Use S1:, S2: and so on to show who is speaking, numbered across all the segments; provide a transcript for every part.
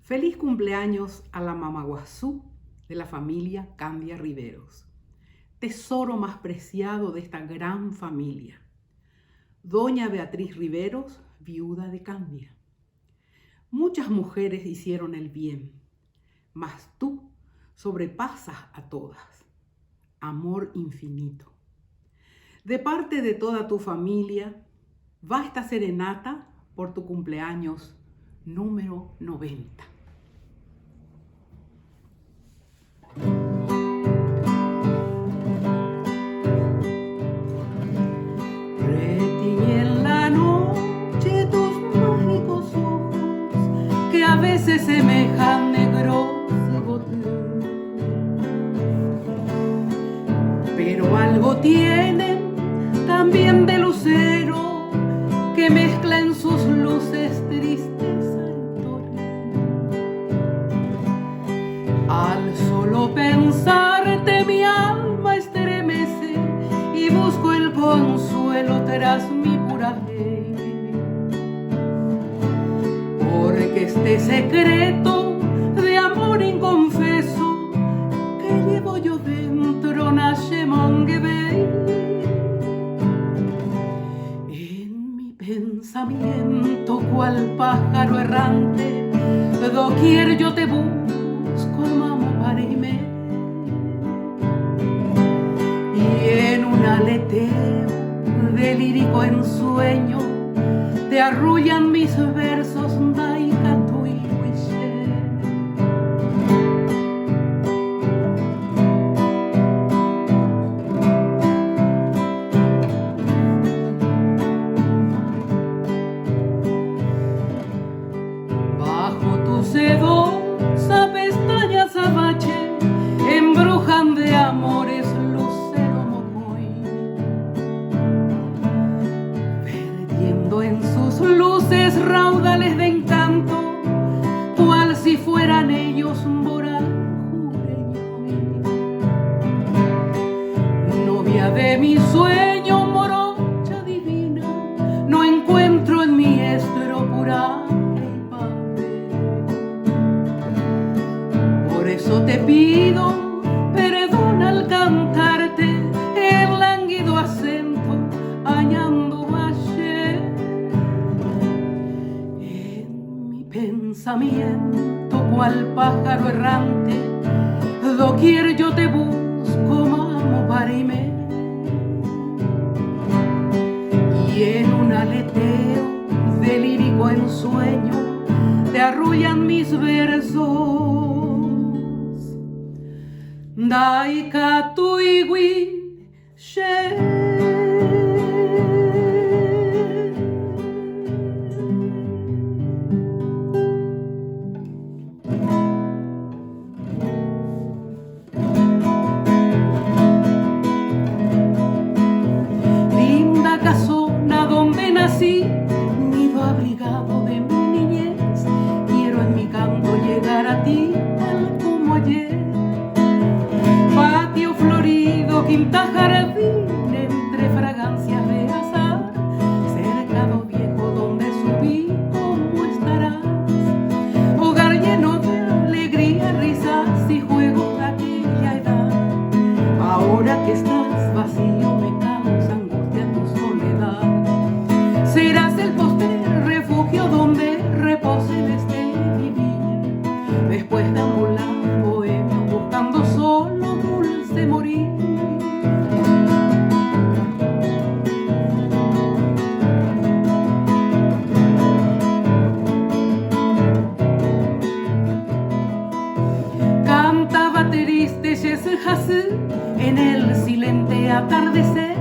S1: Feliz cumpleaños a la Mamaguazú de la familia Candia Riveros, tesoro más preciado de esta gran familia. Doña Beatriz Riveros, viuda de Candia. Muchas mujeres hicieron el bien, mas tú sobrepasas a todas. Amor infinito. De parte de toda tu familia, va esta serenata por tu cumpleaños número 90. Retiñe en la noche tus mágicos ojos, que a veces semejan negros goteos, pero algo tienen también de lucero, que mezcla en sus luces tristeza y tormento. Al solo pensarte mi alma estremece y busco el consuelo tras mi puraje, porque este secreto de amor inconfeso que llevo yo dentro nace monguebey. En mi pensamiento cual pájaro errante, doquier yo te busco, mamo parime, y en un aleteo de lírico ensueño te arrullan mis versos Maikatu y Huiche. Bajo tu sedosa pestaña azabache embrujan de amores lucero mocoy, perdiendo en sus luces raudales de encanto, cual si fueran ellos moral jureño. Novia de mi sueño, morocha divina, no encuentro en mi estro pura. Por eso te pido perdón al cantarte el lánguido acento añando ayer. En mi pensamiento cual pájaro errante, doquier yo te busco, mamo parime, y en un aleteo de lírico ensueño te arrullan mis versos Daikatu y Huiche. Linda casona donde nací, nido abrigado de mi niñez, quiero en mi canto llegar a ti tal como ayer. Patio florido, quinta, jardín, entre fragancias de azar, cercado viejo donde subí, ¿cómo estarás? Hogar lleno de alegría, risas y juegos de aquella edad. Ahora que estás vacío me causa angustia tu soledad. Serás el postrer refugio donde repose desde vivir, después de ambular bohemio buscando solo dulce morir. Cantaba triste Yeshasú en el silente atardecer,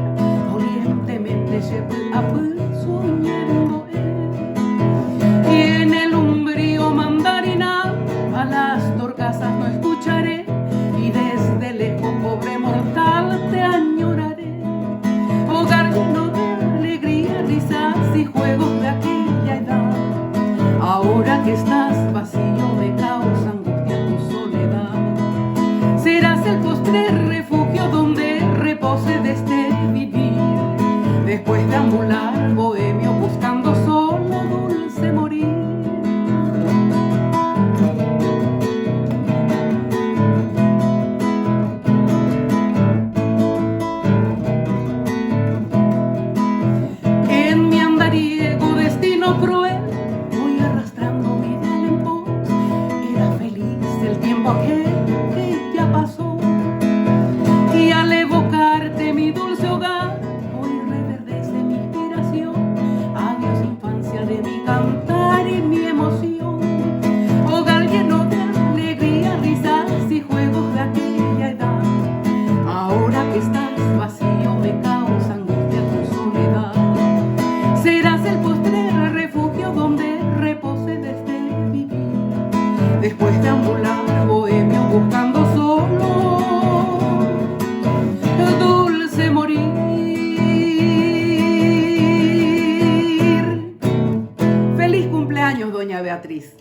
S1: dolientemente Shepu soñando él. Y en el umbrío mandarinal a las torcasas no escucharé, y desde lejos, pobre mortal, te añoraré. Hogar lleno de alegría, risas y juegos de aquella edad. Ahora que estás vacío me causa angustia tu soledad. Serás el postrer refugio donde repose desde vivir, después de ambular bohemio buscando solo dulce morir. como aquel que ya pasó. Y al evocarte mi dulce hogar, hoy reverdece mi inspiración. Adiós infancia de mi cantar y mi emoción. Hogar lleno de alegría, risas y juegos de aquella edad. Ahora que estás vacío me causa angustia tu soledad. Serás el postrer refugio donde repose desde vivir. Después de ambular bohemio buscando solo dulce morir. Feliz cumpleaños, doña Beatriz.